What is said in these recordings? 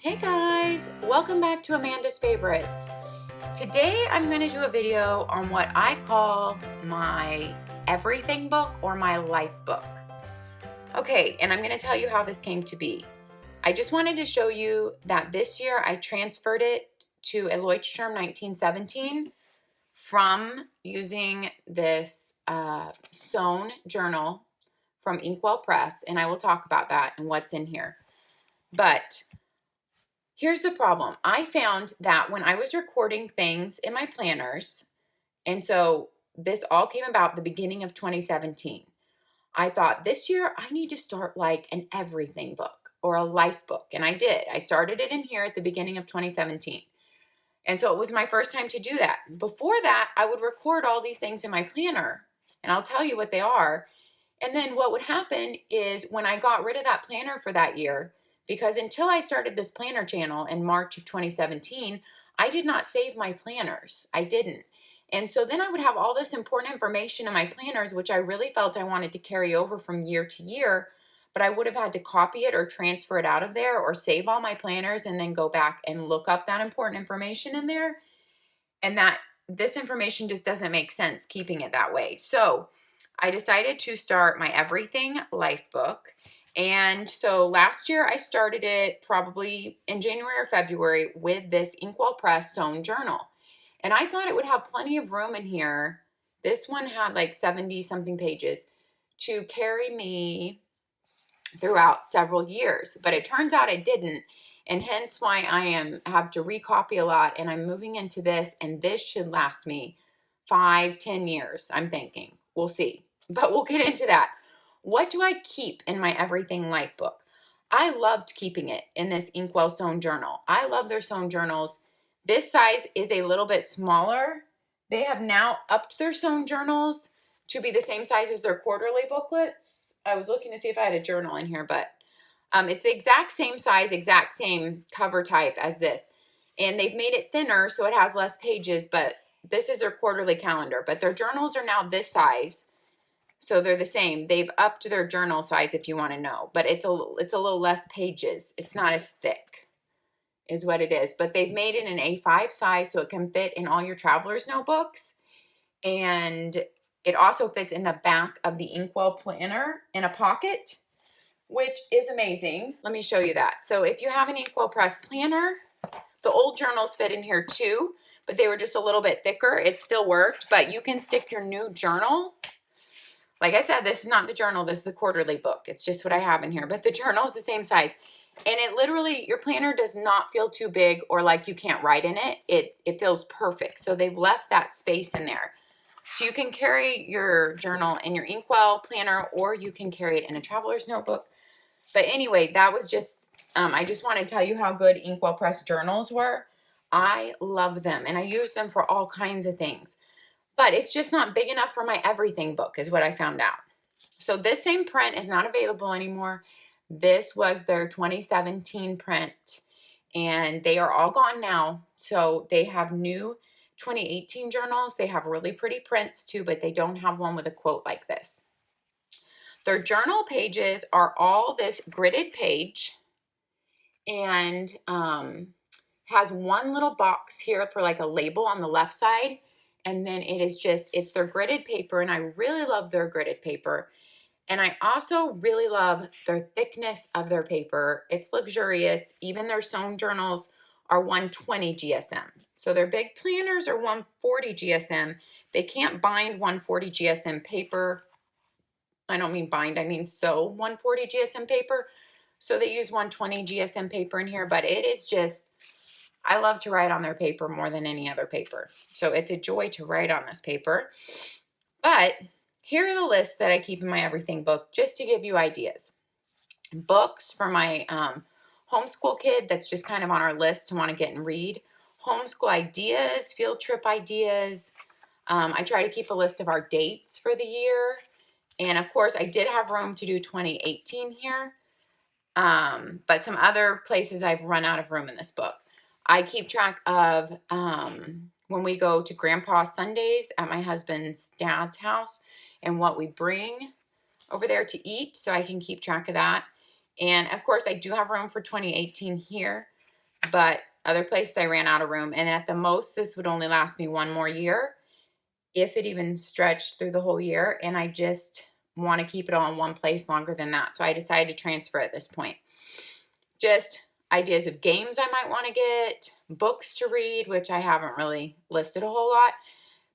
Hey guys, welcome back to Amanda's Favorites. Today I'm going to do a video on what I call my everything book or my life book. Okay, and I'm going to tell you how this came to be. I just wanted to show you that this year I transferred it to a Leuchtturm 1917 from using this sewn journal from Inkwell Press, and I will talk about that and what's in here. But here's the problem. I found that when I was recording things in my planners, and so this all came about the beginning of 2017, I thought this year I need to start like an everything book or a life book. And I did. I started it in here at the beginning of 2017. And so it was my first time to do that. Before that, I would record all these things in my planner, and I'll tell you what they are. And then what would happen is when I got rid of that planner for that year, because until I started this planner channel in March of 2017, I did not save my planners. I didn't. And so then I would have all this important information in my planners, which I really felt I wanted to carry over from year to year, but I would have had to copy it or transfer it out of there or save all my planners and then go back and look up that important information in there. And that this information just doesn't make sense keeping it that way. So I decided to start my everything life book. And so last year I started it probably in January or February with this Inkwell Press sewn journal. And I thought it would have plenty of room in here. This one had like 70 something pages to carry me throughout several years, but it turns out it didn't. And hence why I have to recopy a lot, and I'm moving into this, and this should last me 5-10 years, I'm thinking. We'll see, but we'll get into that. What do I keep in my everything life book? I loved keeping it in this Inkwell sewn journal. I love their sewn journals. This size is a little bit smaller. They have now upped their sewn journals to be the same size as their quarterly booklets. I was looking to see if I had a journal in here, but it's the exact same size, exact same cover type as this. And they've made it thinner so it has less pages, but this is their quarterly calendar. But their journals are now this size, so they're the same. They've upped their journal size if you want to know, but it's a little less pages. It's not as thick is what it is. But they've made it an A5 size so it can fit in all your traveler's notebooks. And it also fits in the back of the Inkwell planner in a pocket, which is amazing. Let me show you that. So if you have an Inkwell Press planner, the old journals fit in here too, but they were just a little bit thicker. It still worked, but you can stick your new journal. Like I said, this is not the journal. This is the quarterly book. It's just what I have in here, but the journal is the same size. And it literally, your planner does not feel too big or like you can't write in it. It feels perfect. So they've left that space in there. So you can carry your journal in your Inkwell planner, or you can carry it in a traveler's notebook. But anyway, that was just, I just want to tell you how good Inkwell Press journals were. I love them, and I use them for all kinds of things. But it's just not big enough for my everything book is what I found out. So this same print is not available anymore. This was their 2017 print, and they are all gone now. So they have new 2018 journals. They have really pretty prints too, but they don't have one with a quote like this. Their journal pages are all this gridded page, and has one little box here for like a label on the left side. And then it's their gridded paper, and I really love their gridded paper. And I also really love their thickness of their paper. It's luxurious. Even their sewn journals are 120 GSM. So their big planners are 140 GSM. They can't bind 140 GSM paper. I don't mean bind, I mean sew 140 GSM paper. So they use 120 GSM paper in here, but it is just, I love to write on their paper more than any other paper. So it's a joy to write on this paper. But here are the lists that I keep in my everything book, just to give you ideas. Books for my homeschool kid that's just kind of on our list to want to get and read. Homeschool ideas, field trip ideas. I try to keep a list of our dates for the year. And of course, I did have room to do 2018 here. But some other places I've run out of room in this book. I keep track of when we go to Grandpa Sundays at my husband's dad's house and what we bring over there to eat, so I can keep track of that. And of course, I do have room for 2018 here. but other places I ran out of room. And at the most, this would only last me one more year, if it even stretched through the whole year. And I just want to keep it all in one place longer than that. So I decided to transfer at this point. Just ideas of games I might want to get, books to read, which I haven't really listed a whole lot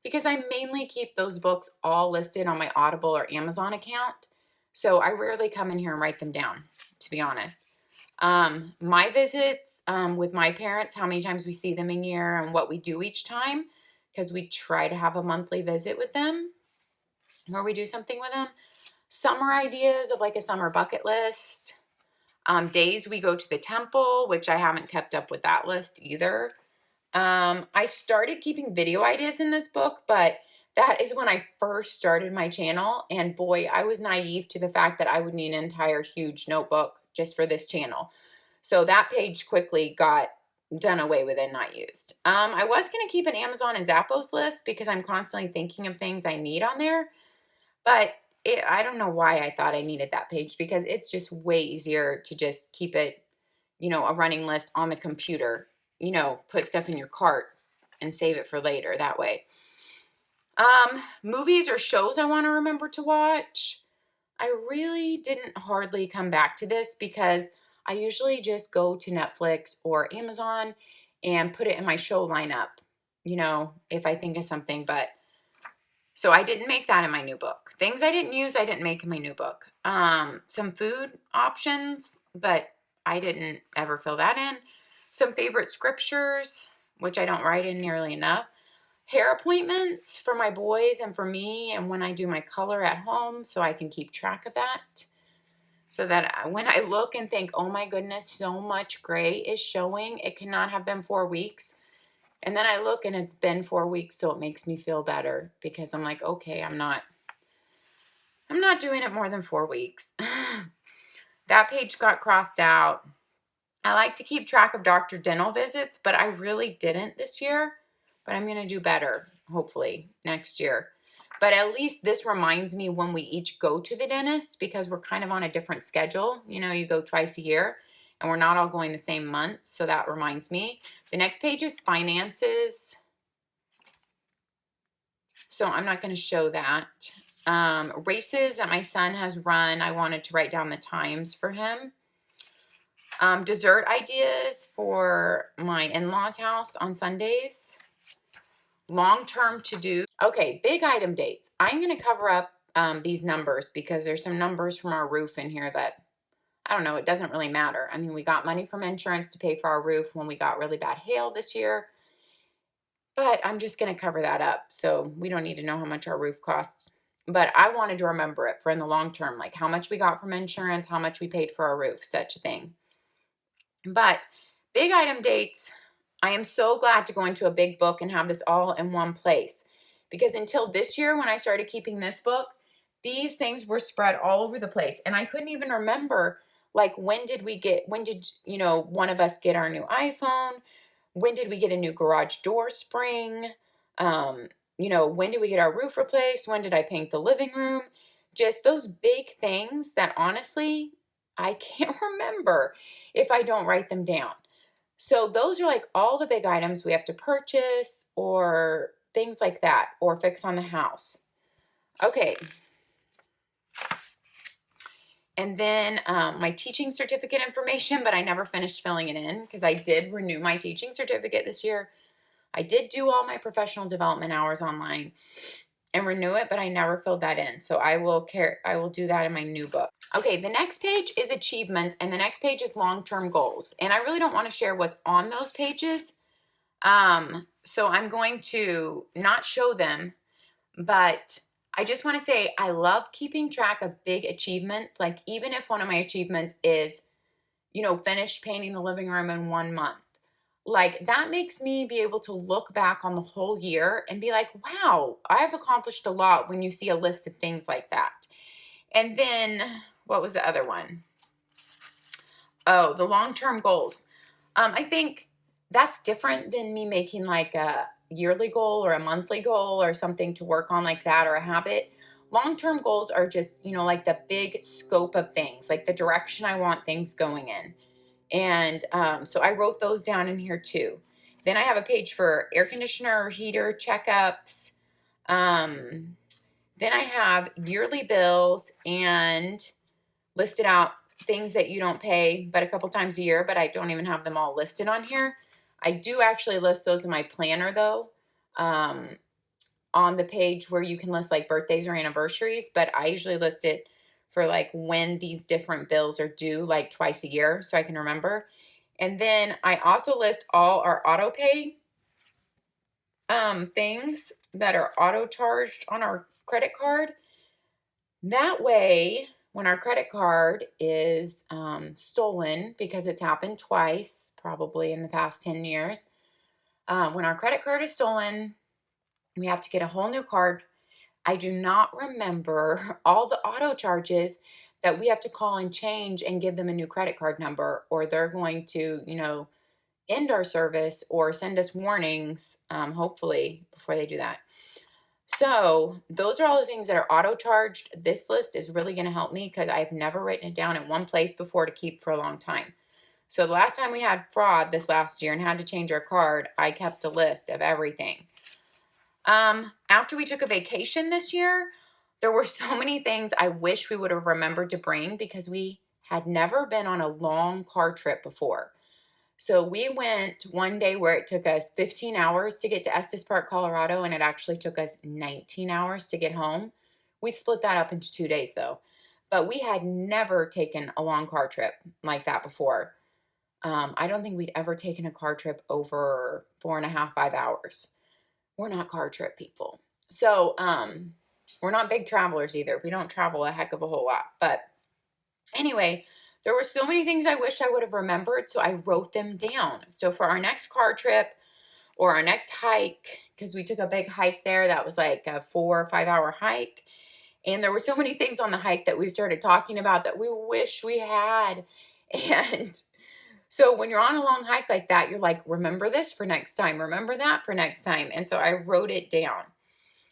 because I mainly keep those books all listed on my Audible or Amazon account. So I rarely come in here and write them down, to be honest. My visits with my parents, how many times we see them a year and what we do each time, because we try to have a monthly visit with them where we do something with them. Summer ideas of like a summer bucket list. Days we go to the temple, which I haven't kept up with that list either. I started keeping video ideas in this book, but that is when I first started my channel. And boy, I was naive to the fact that I would need an entire huge notebook just for this channel. So that page quickly got done away with and not used. I was going to keep an Amazon and Zappos list because I'm constantly thinking of things I need on there. But I don't know why I thought I needed that page because it's just way easier to just keep it, a running list on the computer, put stuff in your cart and save it for later that way. Movies or shows I want to remember to watch. I really didn't hardly come back to this because I usually just go to Netflix or Amazon and put it in my show lineup, if I think of something. But so I didn't make that in my new book. Things I didn't use, I didn't make in my new book. Some food options, but I didn't ever fill that in. Some favorite scriptures, which I don't write in nearly enough. Hair appointments for my boys and for me, and when I do my color at home, so I can keep track of that. So that when I look and think, oh my goodness, so much gray is showing, it cannot have been 4 weeks. And then I look and it's been 4 weeks, so it makes me feel better because I'm like, okay, I'm not doing it more than 4 weeks. That page got crossed out. I like to keep track of doctor dental visits, but I really didn't this year. But I'm going to do better, hopefully, next year. But at least this reminds me when we each go to the dentist because we're kind of on a different schedule. You go twice a year and we're not all going the same month. So that reminds me. The next page is finances. So I'm not going to show that. Races that my son has run. I wanted to write down the times for him. Dessert ideas for my in-laws' house on Sundays. Long-term to-do. Okay, big item dates. I'm going to cover up these numbers because there's some numbers from our roof in here that, I don't know, it doesn't really matter. I mean, we got money from insurance to pay for our roof when we got really bad hail this year. But I'm just going to cover that up. So we don't need to know how much our roof costs. But I wanted to remember it for in the long term, like how much we got from insurance, how much we paid for our roof, such a thing. But big item dates, I am so glad to go into a big book and have this all in one place. Because until this year, when I started keeping this book, these things were spread all over the place. And I couldn't even remember, like, when did one of us get our new iPhone? When did we get a new garage door spring? When did we get our roof replaced? When did I paint the living room? Just those big things that honestly, I can't remember if I don't write them down. So those are like all the big items we have to purchase or things like that or fix on the house. Okay. And then my teaching certificate information, but I never finished filling it in because I did renew my teaching certificate this year. I did do all my professional development hours online and renew it, but I never filled that in. So I will do that in my new book. Okay, the next page is achievements, and the next page is long-term goals. And I really don't want to share what's on those pages. So I'm going to not show them, but I just want to say I love keeping track of big achievements. Like even if one of my achievements is, finish painting the living room in 1 month. Like that makes me be able to look back on the whole year and be like, wow, I've accomplished a lot when you see a list of things like that. And then what was the other one? Oh, the long-term goals. I think that's different than me making like a yearly goal or a monthly goal or something to work on like that or a habit. Long-term goals are just, like the big scope of things, like the direction I want things going in. And so I wrote those down in here too. Then I have a page for air conditioner, heater, checkups. Then I have yearly bills and listed out things that you don't pay but a couple times a year, but I don't even have them all listed on here. I do actually list those in my planner though, on the page where you can list like birthdays or anniversaries, but I usually list it for like when these different bills are due, like twice a year, so I can remember. And then I also list all our auto pay things that are auto charged on our credit card. That way, when our credit card is stolen, because it's happened twice, probably in the past 10 years, when our credit card is stolen, we have to get a whole new card. I do not remember all the auto charges that we have to call and change and give them a new credit card number, or they're going to, end our service or send us warnings, hopefully, before they do that. So those are all the things that are auto charged. This list is really going to help me because I've never written it down in one place before to keep for a long time. So the last time we had fraud this last year and had to change our card, I kept a list of everything. After we took a vacation this year, there were so many things I wish we would have remembered to bring because we had never been on a long car trip before. So we went one day where it took us 15 hours to get to Estes Park, Colorado, and it actually took us 19 hours to get home. We split that up into 2 days though, but we had never taken a long car trip like that before. I don't think we'd ever taken a car trip over 4.5, 5 hours. We're not car trip people. So, we're not big travelers either. We don't travel a heck of a whole lot, but anyway, there were so many things I wish I would have remembered, so I wrote them down. So for our next car trip or our next hike, because we took a big hike there, that was like a 4 or 5 hour hike. And there were so many things on the hike that we started talking about that we wish we had. And so when you're on a long hike like that, you're like, remember this for next time, remember that for next time. And so I wrote it down.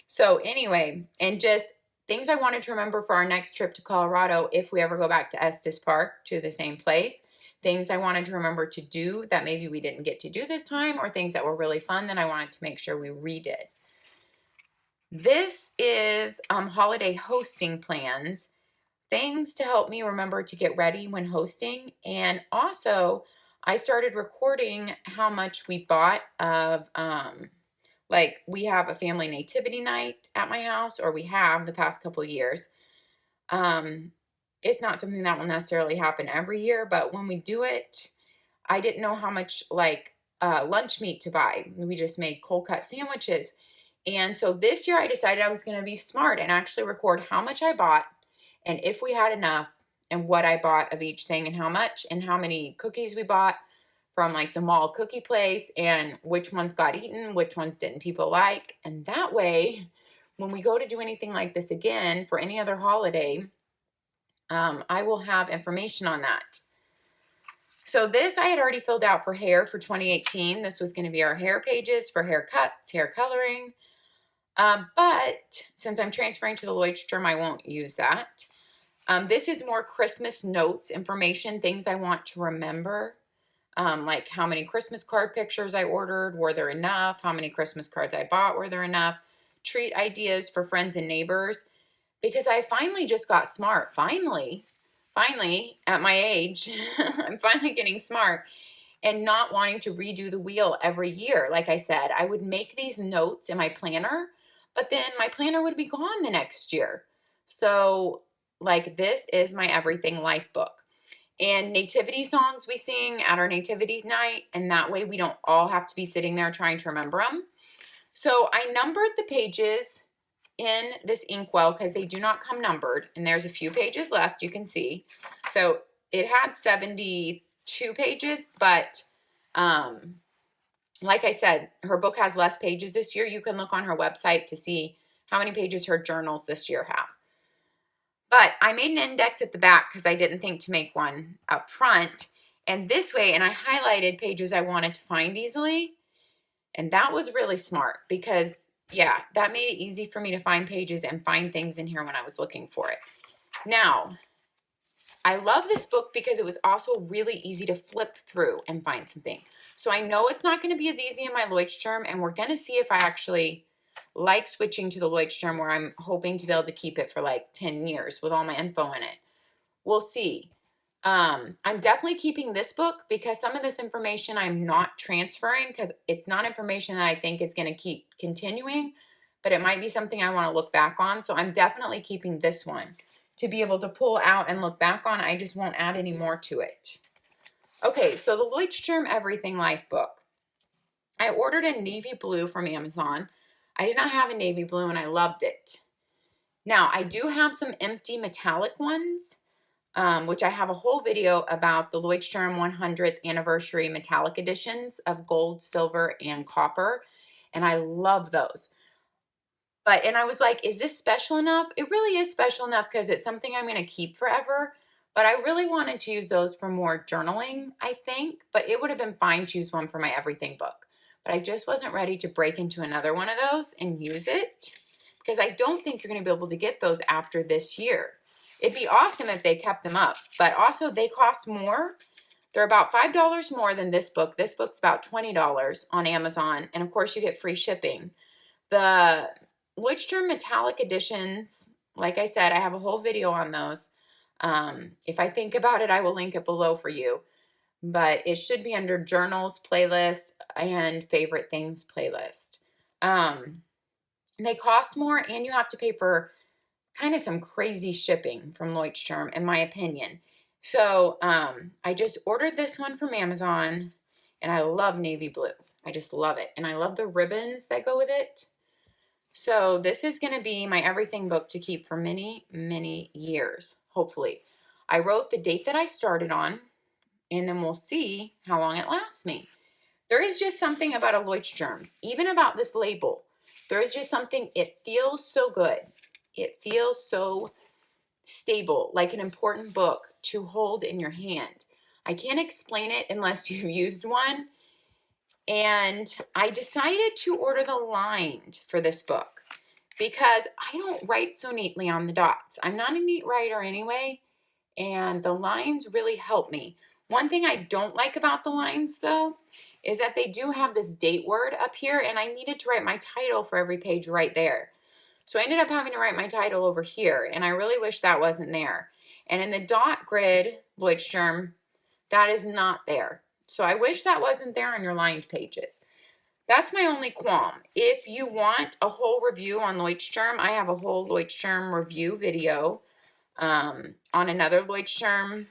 So anyway, and just things I wanted to remember for our next trip to Colorado, if we ever go back to Estes Park, to the same place. Things I wanted to remember to do that maybe we didn't get to do this time, or things that were really fun that I wanted to make sure we redid. This is holiday hosting plans, things to help me remember to get ready when hosting. And also, I started recording how much we bought of like we have a family nativity night at my house, or we have the past couple years. It's not something that will necessarily happen every year, but when we do it, I didn't know how much like lunch meat to buy. We just made cold cut sandwiches. And so this year I decided I was going to be smart and actually record how much I bought and if we had enough and what I bought of each thing and how much and how many cookies we bought from like the mall cookie place and which ones got eaten, which ones didn't people like. And that way, when we go to do anything like this again for any other holiday, I will have information on that. So this I had already filled out for hair for 2018. This was going to be our hair pages for haircuts, hair coloring. But since I'm transferring to the Leuchtturm, I won't use that. This is more Christmas notes information, things I want to remember. Like how many Christmas card pictures I ordered, were there enough? How many Christmas cards I bought, were there enough? Treat ideas for friends and neighbors, because I finally just got smart. Finally, at my age, I'm finally getting smart and not wanting to redo the wheel every year. Like I said, I would make these notes in my planner, but then my planner would be gone the next year. So like this is my everything life book. And nativity songs we sing at our nativity night, and that way we don't all have to be sitting there trying to remember them. So I numbered the pages in this inkwell because they do not come numbered, and there's a few pages left, you can see. So it had 72 pages, but like I said, her book has less pages this year. You can look on her website to see how many pages her journals this year have. But I made an index at the back because I didn't think to make one up front. And this way, and I highlighted pages I wanted to find easily. And that was really smart because, yeah, that made it easy for me to find pages and find things in here when I was looking for it. Now, I love this book because it was also really easy to flip through and find something. So I know it's not going to be as easy in my Leuchtturm, and we're going to see if I actually like switching to the Leuchtturm, where I'm hoping to be able to keep it for like 10 years with all my info in it. We'll see. I'm definitely keeping this book because some of this information I'm not transferring because it's not information that I think is going to keep continuing, but it might be something I want to look back on. So I'm definitely keeping this one to be able to pull out and look back on. I just won't add any more to it. Okay, so the Leuchtturm Everything Life book. I ordered a navy blue from Amazon. I did not have a navy blue and I loved it. Now, I do have some empty metallic ones, which I have a whole video about the Leuchtturm 100th anniversary metallic editions of gold, silver, and copper. And I love those. And I was like, is this special enough? It really is special enough because it's something I'm going to keep forever. But I really wanted to use those for more journaling, I think. But it would have been fine to use one for my everything book. But I just wasn't ready to break into another one of those and use it because I don't think you're going to be able to get those after this year. It'd be awesome if they kept them up. But also, they cost more. They're about $5 more than this book. This book's about $20 on Amazon. And, of course, you get free shipping. The Leuchtturm metallic editions, like I said, I have a whole video on those. If I think about it, I will link it below for you. But it should be under journals playlist and favorite things playlist. They cost more, and you have to pay for kind of some crazy shipping from Leuchtturm, in my opinion. So I just ordered this one from Amazon, and I love navy blue. I just love it. And I love the ribbons that go with it. So this is going to be my everything book to keep for many, many years, hopefully. I wrote the date that I started on, and then we'll see how long it lasts me. There is just something about a Leuchtturm, even about this label. There is just something, it feels so good. It feels so stable, like an important book to hold in your hand. I can't explain it unless you've used one. And I decided to order the lined for this book because I don't write so neatly on the dots. I'm not a neat writer anyway, and the lines really help me. One thing I don't like about the lines, though, is that they do have this date word up here, and I needed to write my title for every page right there. So I ended up having to write my title over here, and I really wish that wasn't there. And in the dot grid Leuchtturm, that is not there. So I wish that wasn't there on your lined pages. That's my only qualm. If you want a whole review on Leuchtturm, I have a whole Leuchtturm review video on another Leuchtturm,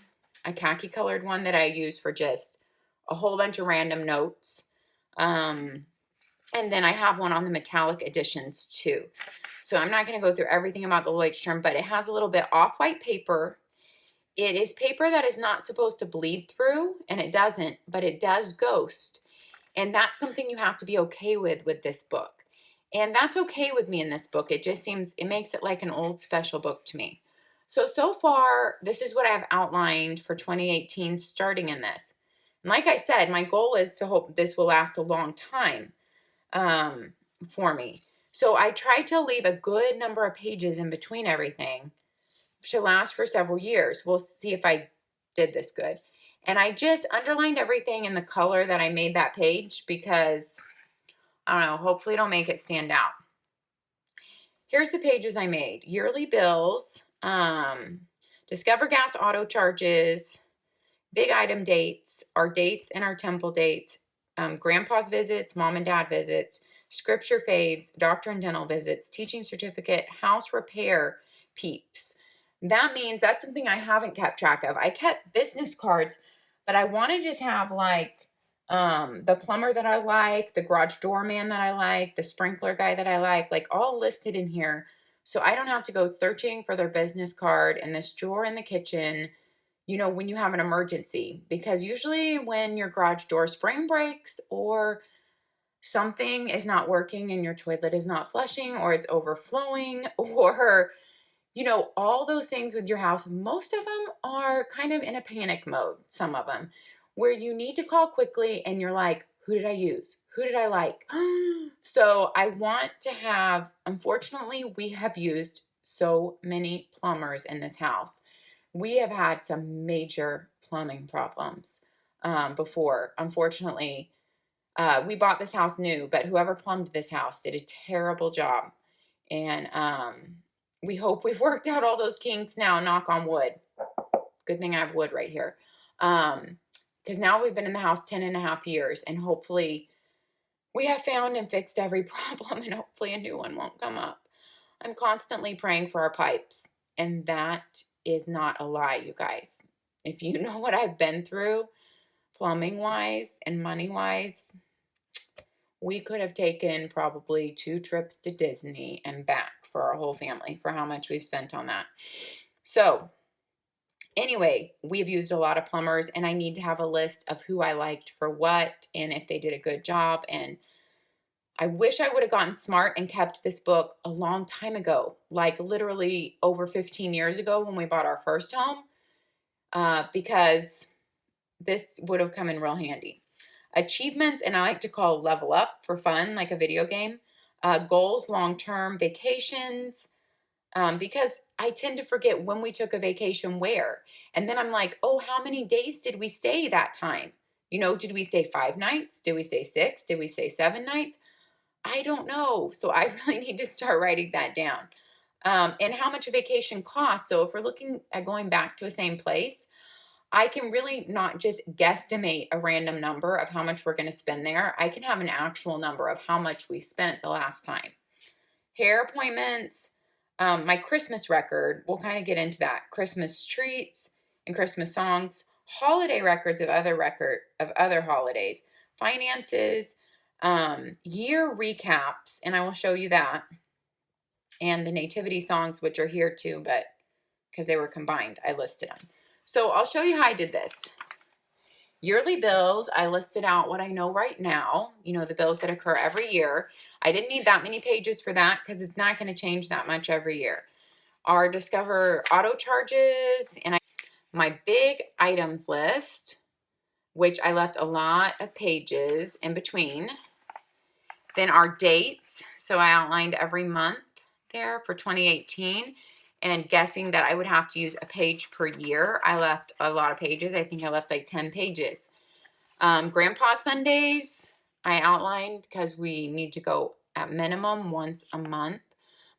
a khaki colored one that I use for just a whole bunch of random notes. And then I have one on the metallic editions too. So I'm not going to go through everything about the Leuchtturm, but it has a little bit off-white paper. It is paper that is not supposed to bleed through, and it doesn't, but it does ghost. And that's something you have to be okay with this book. And that's okay with me in this book. It just seems, it makes it like an old special book to me. So far, this is what I've outlined for 2018 starting in this. And like I said, my goal is to hope this will last a long time for me. So I tried to leave a good number of pages in between everything to last for several years. We'll see if I did this good. And I just underlined everything in the color that I made that page because, I don't know, hopefully it'll make it stand out. Here's the pages I made. Yearly bills, Discover gas auto charges, big item dates, our dates and our temple dates, grandpa's visits, mom and dad visits, scripture faves, doctor and dental visits, teaching certificate, house repair peeps. That means that's something I haven't kept track of. I kept business cards, but I want to just have like the plumber that I like, the garage doorman that I like, the sprinkler guy that I like all listed in here. So I don't have to go searching for their business card in this drawer in the kitchen, you know, when you have an emergency. Because usually when your garage door spring breaks or something is not working and your toilet is not flushing or it's overflowing or, you know, all those things with your house, most of them are kind of in a panic mode, some of them, where you need to call quickly and you're like, who did I use? Who did I like? So I want to have, unfortunately, we have used so many plumbers in this house We have had some major plumbing problems before. Unfortunately, we bought this house new, but whoever plumbed this house did a terrible job. And we hope we've worked out all those kinks now, knock on wood. Good thing I have wood right here. Because now we've been in the house 10.5 years, and hopefully we have found and fixed every problem, and hopefully a new one won't come up. I'm constantly praying for our pipes, and that is not a lie, you guys. If you know what I've been through, plumbing-wise and money-wise, we could have taken probably 2 trips to Disney and back for our whole family for how much we've spent on that. So anyway, we've used a lot of plumbers, and I need to have a list of who I liked for what and if they did a good job. And I wish I would have gotten smart and kept this book a long time ago, like literally over 15 years ago when we bought our first home, because this would have come in real handy. Achievements, and I like to call level up for fun, like a video game. Goals, long-term, vacations, because I tend to forget when we took a vacation where. And then I'm like, oh, how many days did we stay that time? You know, did we stay 5 nights? Did we stay 6? Did we stay 7 nights? I don't know. So I really need to start writing that down. And how much a vacation costs. So if we're looking at going back to the same place, I can really not just guesstimate a random number of how much we're going to spend there. I can have an actual number of how much we spent the last time. Hair appointments, my Christmas record, we'll kind of get into that. Christmas treats and Christmas songs, holiday records of other holidays, finances, year recaps, and I will show you that, and the nativity songs, which are here too, but because they were combined, I listed them. So I'll show you how I did this. Yearly bills, I listed out what I know right now, you know, the bills that occur every year. I didn't need that many pages for that because it's not going to change that much every year. Our Discover auto charges, and my big items list, which I left a lot of pages in between. Then our dates, so I outlined every month there for 2018, and guessing that I would have to use a page per year. I left a lot of pages. I think I left like 10 pages. Grandpa Sundays, I outlined because we need to go at minimum once a month,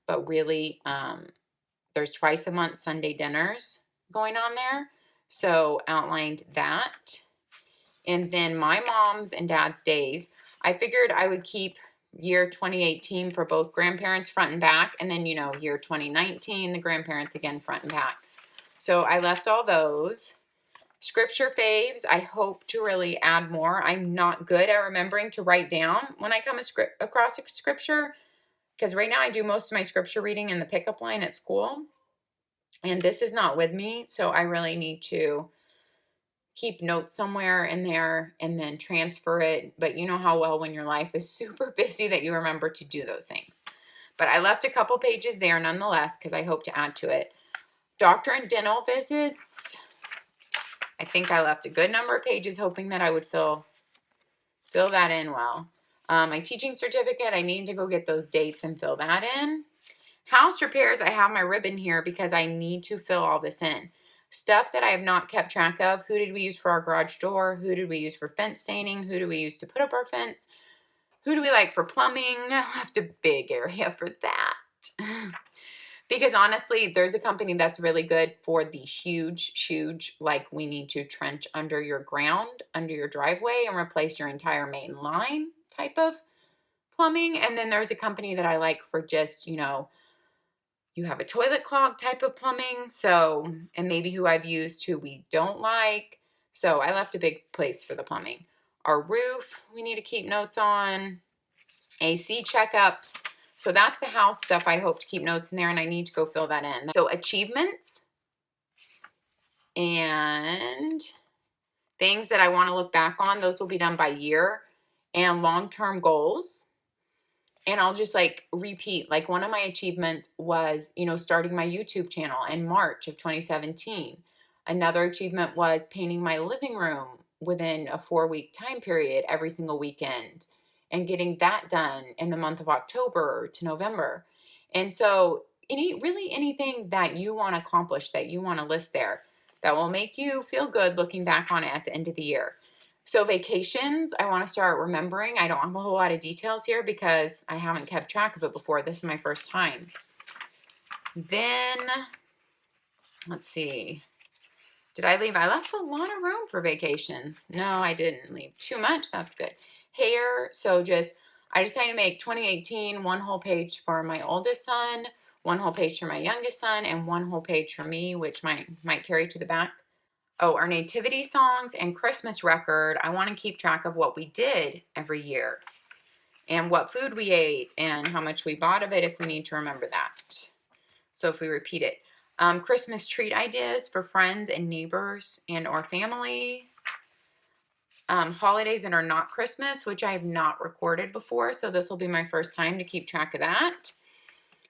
but really there's twice a month Sunday dinners going on there. So outlined that. And then my mom's and dad's days, I figured I would keep year 2018 for both grandparents front and back, and then, you know, year 2019, the grandparents again front and back. So I left all those. Scripture faves, I hope to really add more. I'm not good at remembering to write down when I come across a scripture, because right now I do most of my scripture reading in the pickup line at school, and this is not with me, so I really need to keep notes somewhere in there and then transfer it. But you know how well when your life is super busy that you remember to do those things. But I left a couple pages there nonetheless because I hope to add to it. Doctor and dental visits. I think I left a good number of pages hoping that I would fill that in well. My teaching certificate, I need to go get those dates and fill that in. House repairs, I have my ribbon here because I need to fill all this in. Stuff that I have not kept track of. Who did we use for our garage door? Who did we use for fence staining? Who do we use to put up our fence? Who do we like for plumbing? I left a big area for that. Because honestly, there's a company that's really good for the huge, like we need to trench under your ground, under your driveway, and replace your entire main line type of plumbing. And then there's a company that I like for just, you know, you have a toilet clog type of plumbing. So, and maybe who I've used who we don't like. So I left a big place for the plumbing. Our roof, we need to keep notes on. AC checkups. So that's the house stuff. I hope to keep notes in there, and I need to go fill that in. So achievements and things that I want to look back on, those will be done by year, and long-term goals. And I'll just like repeat, like one of my achievements was, you know, starting my YouTube channel in March of 2017. Another achievement was painting my living room within a 4-week time period every single weekend and getting that done in the month of October to November. And so really anything that you want to accomplish, that you want to list there, that will make you feel good looking back on it at the end of the year. So vacations, I want to start remembering. I don't have a whole lot of details here because I haven't kept track of it before. This is my first time. Then, let's see. Did I leave? I left a lot of room for vacations. No, I didn't leave too much. That's good. Hair. So I decided to make 2018 one whole page for my oldest son, one whole page for my youngest son, and one whole page for me, which might carry to the back. Oh, our nativity songs and Christmas record. I want to keep track of what we did every year and what food we ate and how much we bought of it if we need to remember that. So if we repeat it. Christmas treat ideas for friends and neighbors and or family. Holidays that are not Christmas, which I have not recorded before. So this will be my first time to keep track of that.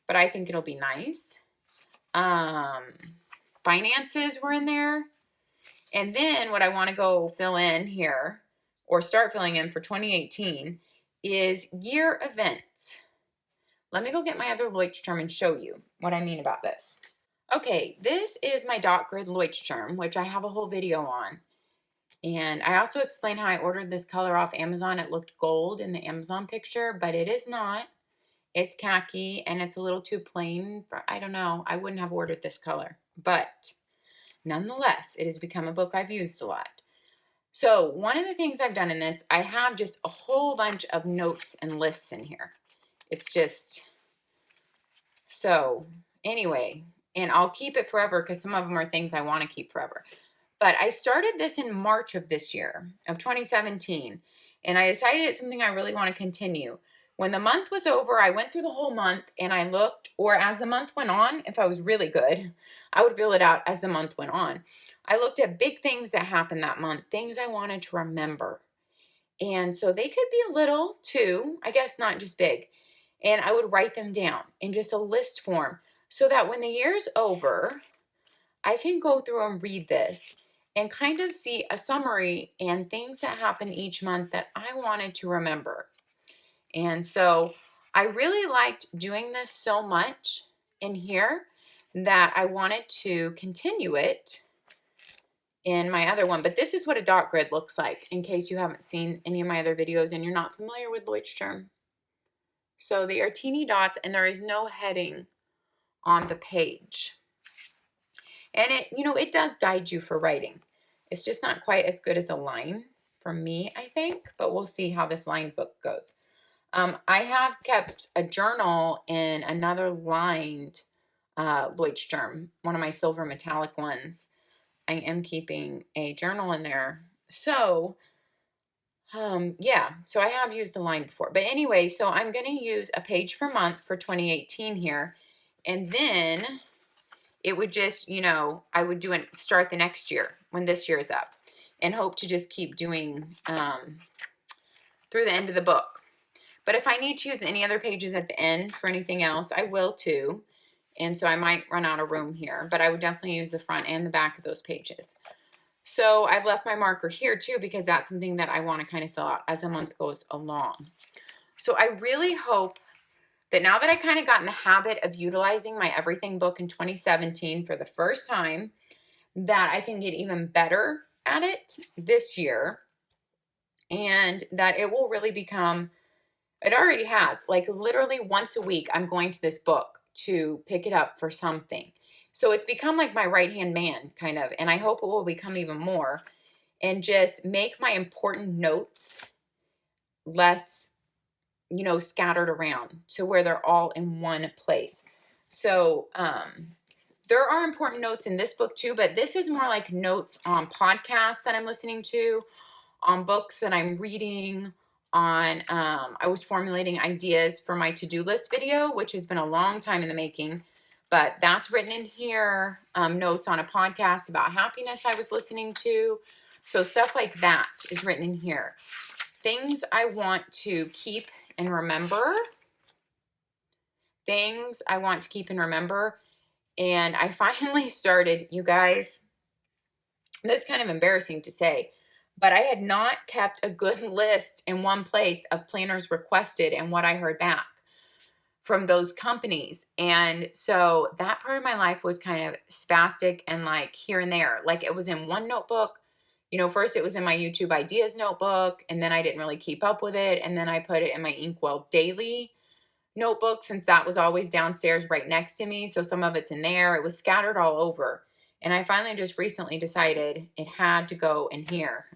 But I think it'll be nice. Finances were in there. And then what I want to go fill in here, or start filling in for 2018, is year events. Let me go get my other Leuchtturm and show you what I mean about this. Okay, this is my dot grid Leuchtturm, which I have a whole video on. And I also explained how I ordered this color off Amazon. It looked gold in the Amazon picture, but it is not. It's khaki, and it's a little too plain. I don't know. I wouldn't have ordered this color. But nonetheless, it has become a book I've used a lot. So one of the things I've done in this, I have just a whole bunch of notes and lists in here. It's just, so anyway, and I'll keep it forever because some of them are things I want to keep forever. But I started this in March of this year, of 2017, and I decided it's something I really want to continue. When the month was over, I went through the whole month and I looked, or as the month went on, if I was really good, I would fill it out as the month went on. I looked at big things that happened that month, things I wanted to remember. And so they could be little too, I guess not just big. And I would write them down in just a list form so that when the year's over, I can go through and read this and kind of see a summary and things that happen each month that I wanted to remember. And so I really liked doing this so much in here that I wanted to continue it in my other one. But this is what a dot grid looks like in case you haven't seen any of my other videos and you're not familiar with Leuchtturm. So they are teeny dots and there is no heading on the page. And it does guide you for writing. It's just not quite as good as a line for me, I think, but we'll see how this line book goes. I have kept a journal in another lined Leuchtturm, one of my silver metallic ones. I am keeping a journal in there. So, yeah, so I have used the line before. But anyway, so I'm going to use a page per month for 2018 here. And then it would just, I would start the next year when this year is up and hope to just keep doing through the end of the book. But if I need to use any other pages at the end for anything else, I will too. And so I might run out of room here, but I would definitely use the front and the back of those pages. So I've left my marker here too because that's something that I want to kind of fill out as the month goes along. So I really hope that now that I kind of got in the habit of utilizing my everything book in 2017 for the first time, that I can get even better at it this year and that it will really become, it already has, like literally once a week, I'm going to this book to pick it up for something. So it's become like my right-hand man kind of, and I hope it will become even more and just make my important notes less, scattered around to where they're all in one place. So there are important notes in this book too, but this is more like notes on podcasts that I'm listening to, on books that I'm reading, on, I was formulating ideas for my to-do list video, which has been a long time in the making, but that's written in here. Notes on a podcast about happiness I was listening to. So stuff like that is written in here. Things I want to keep and remember. Things I want to keep and remember. And I finally started, you guys, this is kind of embarrassing to say, but I had not kept a good list in one place of planners requested and what I heard back. from those companies. And so that part of my life was kind of spastic and like here and there. Like it was in one notebook. First it was in my YouTube ideas notebook, and then I didn't really keep up with it. And then I put it in my Inkwell daily notebook, since that was always downstairs right next to me. So some of it's in there. It was scattered all over. And I finally just recently decided it had to go in here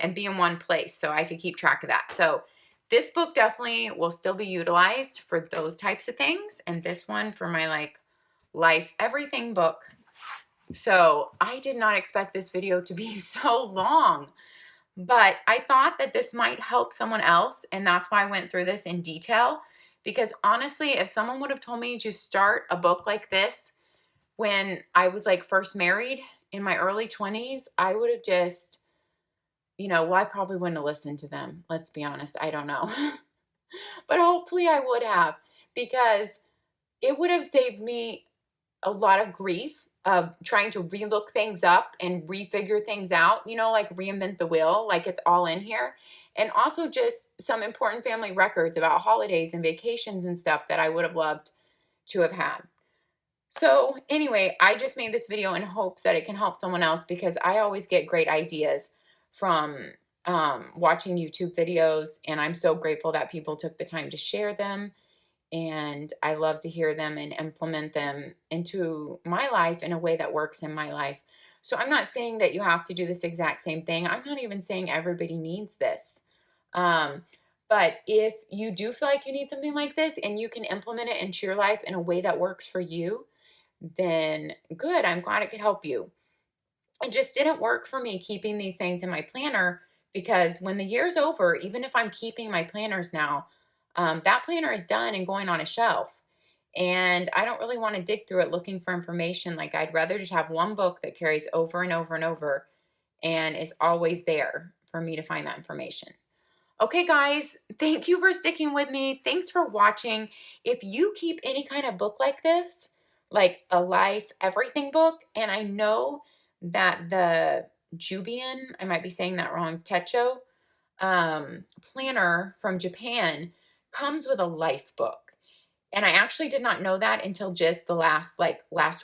and be in one place so I could keep track of that. So this book definitely will still be utilized for those types of things. And this one for my like life everything book. So I did not expect this video to be so long, but I thought that this might help someone else. And that's why I went through this in detail, because honestly, if someone would have told me to start a book like this when I was like first married in my early 20s, I would have just, well, I probably wouldn't have listened to them. Let's be honest. I don't know. But hopefully I would have, because it would have saved me a lot of grief of trying to relook things up and refigure things out, like reinvent the wheel, like it's all in here. And also just some important family records about holidays and vacations and stuff that I would have loved to have had. So anyway, I just made this video in hopes that it can help someone else, because I always get great ideas from watching YouTube videos, and I'm so grateful that people took the time to share them. And I love to hear them and implement them into my life in a way that works in my life. So I'm not saying that you have to do this exact same thing. I'm not even saying everybody needs this. But if you do feel like you need something like this and you can implement it into your life in a way that works for you, then good. I'm glad it could help you. It just didn't work for me keeping these things in my planner, because when the year's over, even if I'm keeping my planners now, that planner is done and going on a shelf. And I don't really want to dig through it looking for information. Like I'd rather just have one book that carries over and over and over and is always there for me to find that information. Okay, guys, thank you for sticking with me. Thanks for watching. If you keep any kind of book like this, like a life everything book, and I know that the Jubian, I might be saying that wrong, Techo planner from Japan comes with a life book. And I actually did not know that until just the last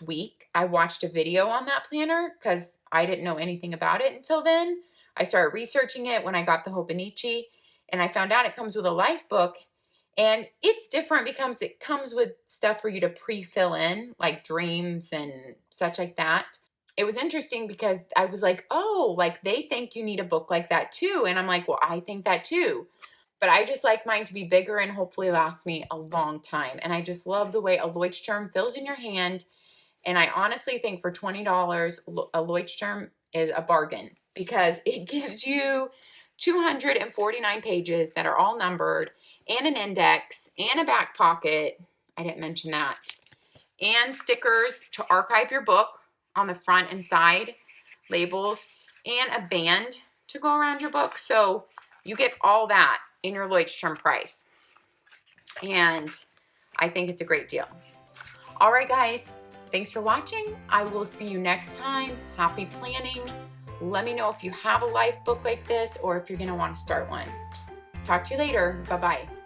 week. I watched a video on that planner because I didn't know anything about it until then. I started researching it when I got the Hobonichi, and I found out it comes with a life book. And it's different because it comes with stuff for you to pre-fill in, like dreams and such like that. It was interesting because I was like, oh, like they think you need a book like that too. And I'm like, well, I think that too. But I just like mine to be bigger and hopefully last me a long time. And I just love the way a Leuchtturm fills in your hand. And I honestly think for $20, a Leuchtturm is a bargain, because it gives you 249 pages that are all numbered, and an index, and a back pocket. I didn't mention that. And stickers to archive your book on the front and side, labels, and a band to go around your book. So you get all that in your Leuchtturm price. And I think it's a great deal. All right, guys, thanks for watching. I will see you next time. Happy planning. Let me know if you have a life book like this or if you're going to want to start one. Talk to you later. Bye-bye.